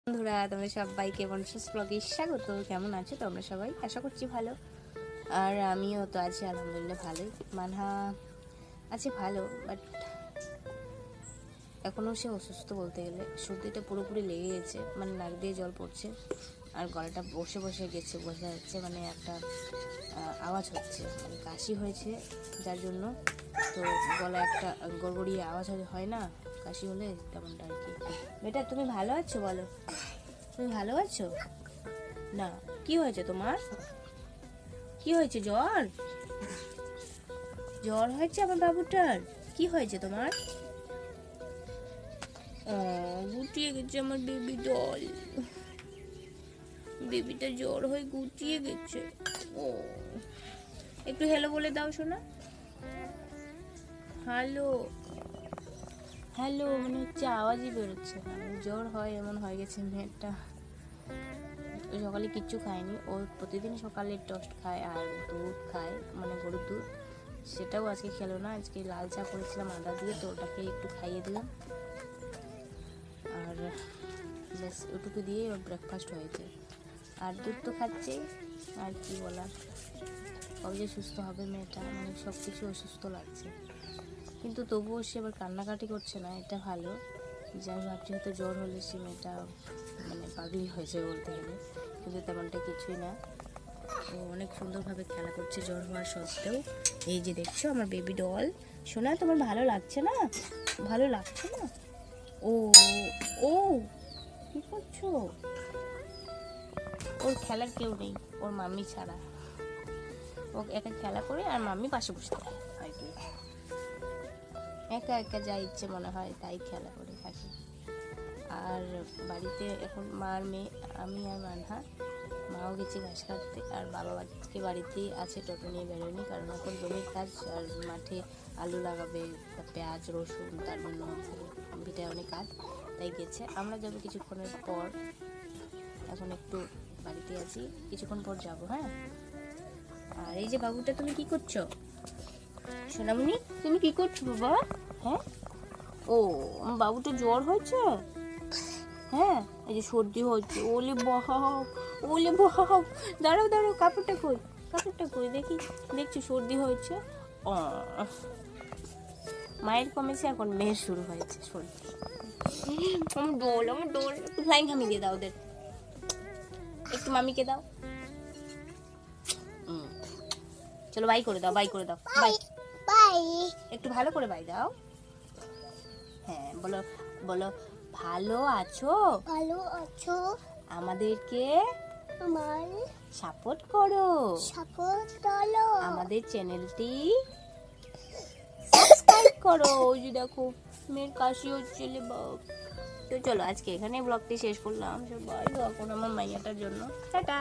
বন্ধুরা, তোমরা সবাইকে বনসাস ব্লগে স্বাগত। কেমন আছো তোমরা সবাই? আশা করছি ভালো। আর আমিও তো আছি আলহামদুলিল্লাহ ভালোই। মানহা আছে ভালো, বাট এখনও সে অসুস্থ বলতে গেলে। সর্দিটা পুরোপুরি লেগে গেছে, মানে নাক দিয়ে জল পড়ছে আর গলাটা বসে বসে গেছে, বোঝা যাচ্ছে মানে একটা আওয়াজ হচ্ছে, মানে কাশি হয়েছে যার জন্য। তো গলা একটা গড়গড়িয়ে আওয়াজ হয় না কাশি হলে, তেমনটা আর কি। বেটা তুমি ভালো আছো? বলো তুমি ভালো আছো না? কি হয়েছে তোমার? কি হয়েছে? জ্বর? জ্বর হয়েছে আমার বাবুটার? কি হয়েছে তোমার? গুটিয়ে গেছে আমার বেবি ডল। বেবিটা জ্বর হয়ে গুটিয়ে গেছে। ও একটু হ্যালো বলে দাও শোনা। হ্যালো হ্যালো, মনে হচ্ছে আওয়াজই বেরোচ্ছে না। জ্বর হয় এমন হয়ে গেছে মেয়েটা। সকালে কিচ্ছু খায়নি। ও প্রতিদিন সকালে টোস্ট খায় আর দুধ খায়, মানে গরুর দুধ। সেটাও আজকে খেলো না। আজকে লাল চা করেছিলাম আদা দিয়ে, তো ওটাকে একটু খাইয়ে দিলাম। আর ব্যাস ওটুকু দিয়ে ওর ব্রেকফাস্ট হয়েছে। আর দুধ তো খাচ্ছেই, আর কি বলার। কবে যে সুস্থ হবে মেয়েটা, মানে সব কিছু অসুস্থ লাগছে। কিন্তু তবুও সে আবার কান্নাকাটি করছে না, এটা ভালো। যে আমি ভাবছি হয়তো জ্বর হলে সে মেয়েটা মানে পাগলি হয়েছে বলতে গেলে, কিন্তু তেমনটা কিছুই না। ও অনেক সুন্দরভাবে খেলা করছে জ্বর হওয়ার সত্ত্বেও। এই যে দেখছো আমার বেবি ডল। শোনা, তোমার ভালো লাগছে না? ভালো লাগছে না? ও ও কি করছো? ওর খেলার কেউ নেই, ওর মাম্মি ছাড়া। ও একা খেলা করে আর মাম্মি পাশে বসে থাকে আর কি। একা একা যা ইচ্ছে মনে হয় তাই খেলা করে থাকে। আর বাড়িতে এখন মার মেয়ে, আমি আর মানহা। মাও গেছে ঘাস কাটতে, আর বাবা আজকে বাড়িতেই আছে, টোটো নিয়ে বেরোয়নি, কারণ এখন জমির কাজ আর মাঠে আলু লাগাবে, পেঁয়াজ রসুন, তার জন্য ভিটায় অনেক কাজ, তাই গেছে। আমরা যাবো কিছুক্ষণের পর। এখন একটু বাড়িতে আছি, কিছুক্ষণ পর যাব। হ্যাঁ। আর এই যে বাবুটা, তুমি কি করছো সোনামণি? তুমি কি করছো বাবা? হ্যাঁ। ও আমার বাবুটা জ্বর হয়েছে। হ্যাঁ, এই যে সর্দি হচ্ছে। ওলে বহাও, ওলে বহাও। দাঁড়াও দাঁড়াও, কাপড়টা কই, কাপড়টা কই দেখি। দেখছি সর্দি হয়েছে। ও মায়ের কমেছে, এখন মেয়ের শুরু হয়েছে সর্দি। আমার ডোল, আমার ডোল। একটু ফ্লাইং হামি দিয়ে দাও ওদের, একটু মামিকে দাও। চলো বাই করে দাও, বাই করে দাও, বাই বাই। একটু ভালো করে বাই দাও। হ্যাঁ বলো, বলো ভালো আছো? ভালো আছো? আমাদেরকে আমার সাপোর্ট করো, সাপোর্ট করো, আমাদের চ্যানেলটি সাবস্ক্রাইব করো। ওই যে দেখো মেয়ের কাশি হচ্ছে রে বাপ। তো চলো আজকে এখানে ব্লগটি শেষ করলাম। সবাই দোয়া করো আমার মাইয়াটার জন্য। টাটা।